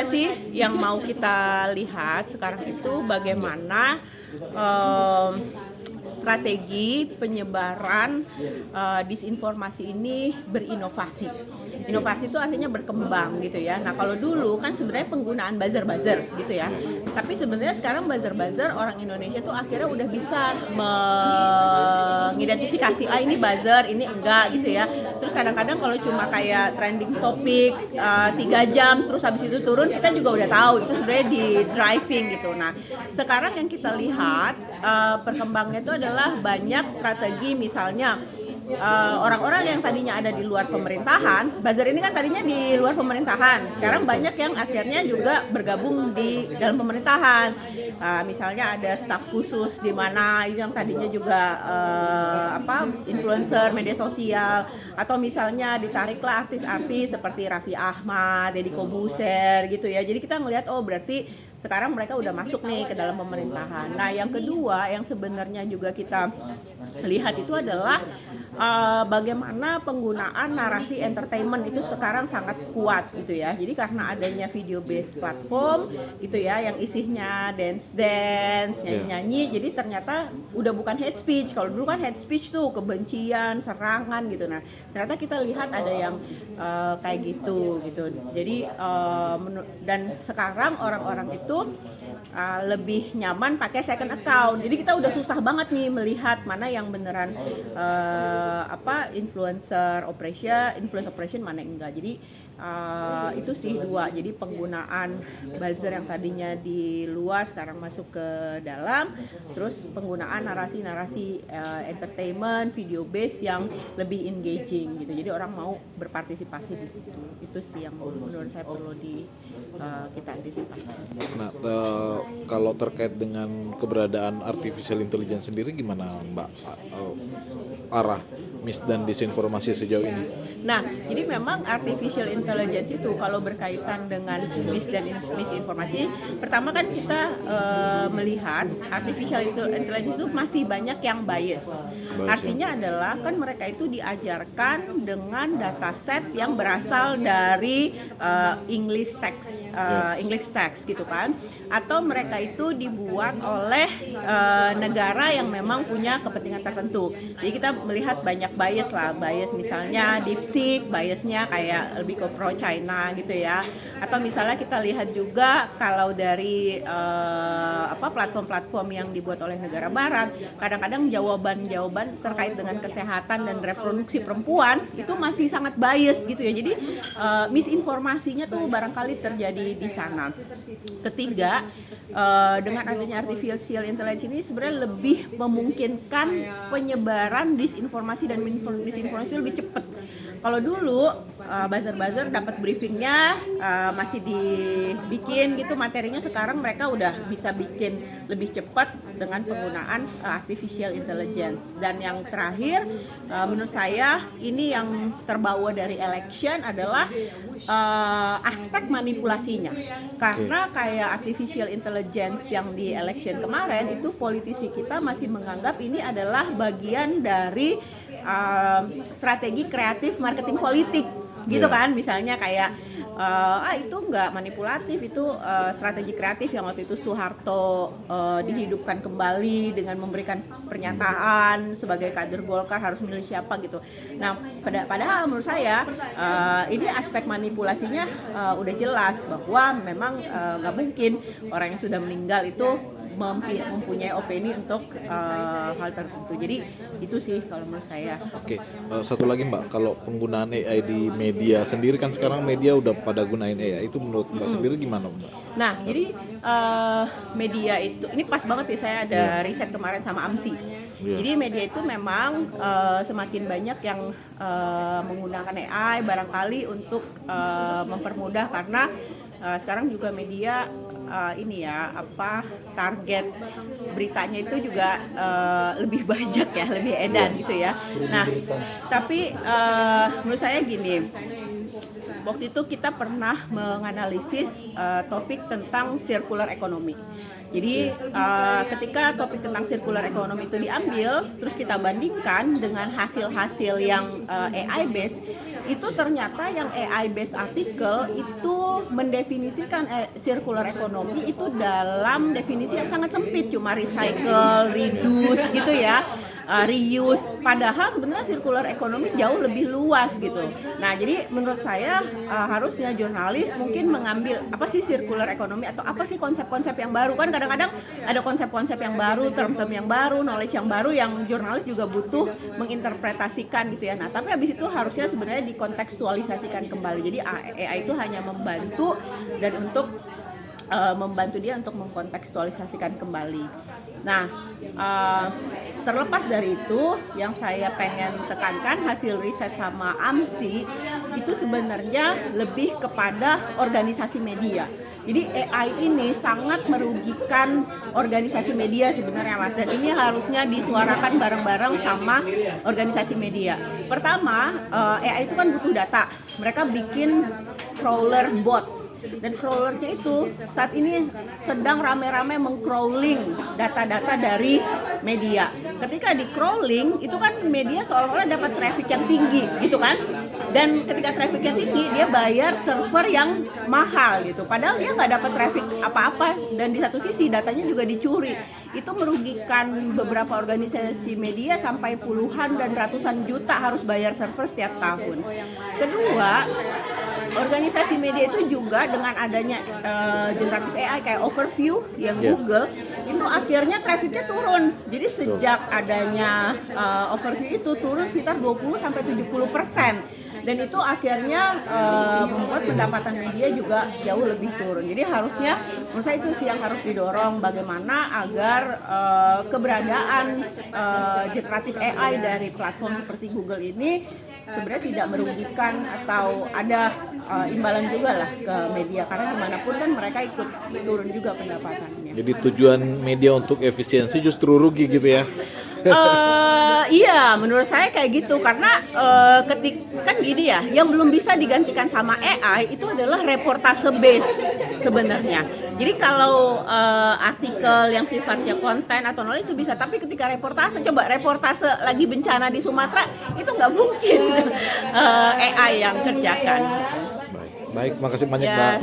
sebenarnya sih yang mau kita lihat sekarang itu bagaimana strategi penyebaran disinformasi ini berinovasi. Inovasi itu artinya berkembang gitu ya. Nah kalau dulu kan sebenarnya penggunaan buzzer gitu ya. Tapi sebenarnya sekarang buzzer orang Indonesia tuh akhirnya udah bisa mengidentifikasi ini buzzer, ini enggak gitu ya. Terus kadang-kadang kalau cuma kayak trending topik 3 jam terus habis itu turun, kita juga udah tahu itu sebenarnya di driving gitu. Nah sekarang yang kita lihat perkembangannya itu adalah banyak strategi, misalnya orang-orang yang tadinya ada di luar pemerintahan, buzzer ini kan tadinya di luar pemerintahan, sekarang banyak yang akhirnya juga bergabung di dalam pemerintahan. Misalnya ada staf khusus di mana yang tadinya juga influencer media sosial, atau misalnya ditariklah artis-artis seperti Raffi Ahmad, Deddy Kobuser gitu ya. Jadi kita ngelihat berarti sekarang mereka udah masuk nih ke dalam pemerintahan. Nah yang kedua yang sebenarnya juga kita lihat itu adalah bagaimana penggunaan narasi entertainment itu sekarang sangat kuat gitu ya. Jadi karena adanya video based platform gitu ya yang isinya dance nyanyi-nyanyi, jadi ternyata udah bukan hate speech. Kalau dulu kan hate speech tuh kebencian, serangan gitu. Nah ternyata kita lihat ada yang kayak gitu. Jadi dan sekarang orang-orang itu lebih nyaman pakai second account. Jadi kita udah susah banget nih melihat mana yang beneran influence operation, mana yang enggak. Jadi itu sih dua. Jadi penggunaan buzzer yang tadinya di luar sekarang masuk ke dalam, terus penggunaan narasi-narasi entertainment, video base yang lebih engaging gitu. Jadi orang mau berpartisipasi di situ. Itu sih yang menurut saya perlu kita antisipasi. Nah, kalau terkait dengan keberadaan artificial intelligence sendiri gimana Mbak, arah mis dan disinformasi sejauh ini? Nah, jadi memang artificial intelligence itu kalau berkaitan dengan mis dan misinformasi, pertama kan kita melihat artificial intelligence itu masih banyak yang bias. Artinya adalah kan mereka itu diajarkan dengan dataset yang berasal dari English text gitu kan, atau mereka itu dibuat oleh negara yang memang punya kepentingan tertentu. Jadi kita melihat banyak bias misalnya DeepSeek, biasnya kayak lebih ke pro China gitu ya. Atau misalnya kita lihat juga kalau dari platform-platform yang dibuat oleh negara barat, kadang-kadang jawaban-jawaban terkait dengan kesehatan dan reproduksi perempuan itu masih sangat bias gitu ya. Jadi misinformasinya tuh barangkali terjadi di sana. Ketiga, dengan adanya artificial intelligence ini sebenarnya lebih memungkinkan penyebaran disinformasi dan misinformasi lebih cepat. Kalau dulu buzzer dapat briefingnya masih dibikin gitu materinya, sekarang mereka udah bisa bikin lebih cepat dengan penggunaan artificial intelligence. Dan yang terakhir menurut saya ini yang terbawa dari election adalah aspek manipulasinya. Karena kayak artificial intelligence yang di election kemarin itu politisi kita masih menganggap ini adalah bagian dari strategi kreatif marketing politik gitu kan. Misalnya kayak itu enggak manipulatif, itu strategi kreatif yang waktu itu Soeharto dihidupkan kembali dengan memberikan pernyataan sebagai kader Golkar harus milih siapa gitu. Nah padahal menurut saya ini aspek manipulasinya udah jelas bahwa memang nggak mungkin orang yang sudah meninggal itu mempunyai opini untuk hal tertentu. Jadi itu sih kalau menurut saya. Oke, satu lagi Mbak, kalau penggunaan AI di media sendiri kan sekarang media udah pada gunain AI, itu menurut Mbak sendiri gimana Mbak? Nah, jadi media itu, ini pas banget ya, saya ada riset kemarin sama AMSI. Jadi media itu memang semakin banyak yang menggunakan AI barangkali untuk mempermudah, karena sekarang juga media target beritanya itu juga lebih banyak ya, lebih edan gitu ya. Nah, tapi menurut saya gini, waktu itu kita pernah menganalisis topik tentang circular economy. Jadi ketika topik tentang circular economy itu diambil, terus kita bandingkan dengan hasil-hasil yang AI based, itu ternyata yang AI based artikel itu mendefinisikan circular economy itu dalam definisi yang sangat sempit, cuma recycle, reduce gitu ya. Reuse, padahal sebenarnya circular economy jauh lebih luas gitu. Nah, jadi menurut saya harusnya jurnalis mungkin mengambil apa sih circular economy atau apa sih konsep-konsep yang baru. Kan kadang-kadang ada konsep-konsep yang baru, term-term yang baru, knowledge yang baru yang jurnalis juga butuh menginterpretasikan gitu ya. Nah, tapi habis itu harusnya sebenarnya dikontekstualisasikan kembali. Jadi AI itu hanya membantu dan untuk membantu dia untuk mengkontekstualisasikan kembali. Nah, terlepas dari itu, yang saya pengen tekankan hasil riset sama AMSI itu sebenarnya lebih kepada organisasi media. Jadi AI ini sangat merugikan organisasi media sebenarnya Mas, dan ini harusnya disuarakan bareng-bareng sama organisasi media. Pertama, AI itu kan butuh data. Mereka bikin crawler bots, dan crawlernya itu saat ini sedang rame-rame meng-crawling data-data dari media. Ketika di crawling itu kan media seolah-olah dapat traffic yang tinggi gitu kan, dan ketika traffic yang tinggi dia bayar server yang mahal gitu, padahal dia nggak dapat traffic apa-apa, dan di satu sisi datanya juga dicuri. Itu merugikan beberapa organisasi media sampai puluhan dan ratusan juta harus bayar server setiap tahun. Kedua, organisasi media itu juga dengan adanya generatif AI kayak Overview yang Google, itu akhirnya trafficnya turun. Jadi sejak adanya Overview itu turun sekitar 20-70%. Dan itu akhirnya membuat pendapatan media juga jauh lebih turun. Jadi harusnya menurut saya itu sih yang harus didorong, bagaimana agar keberadaan generatif AI dari platform seperti Google ini sebenarnya tidak merugikan atau ada imbalan juga lah ke media, karena gimana pun kan mereka ikut turun juga pendapatannya. Jadi tujuan media untuk efisiensi justru rugi gitu ya? Iya, menurut saya kayak gitu, karena kan gini ya, yang belum bisa digantikan sama AI itu adalah reportase base sebenarnya. Jadi kalau artikel yang sifatnya konten atau knowledge itu bisa, tapi ketika reportase, coba reportase lagi bencana di Sumatera, itu nggak mungkin AI yang kerjakan. Baik, makasih banyak Ya, Mbak.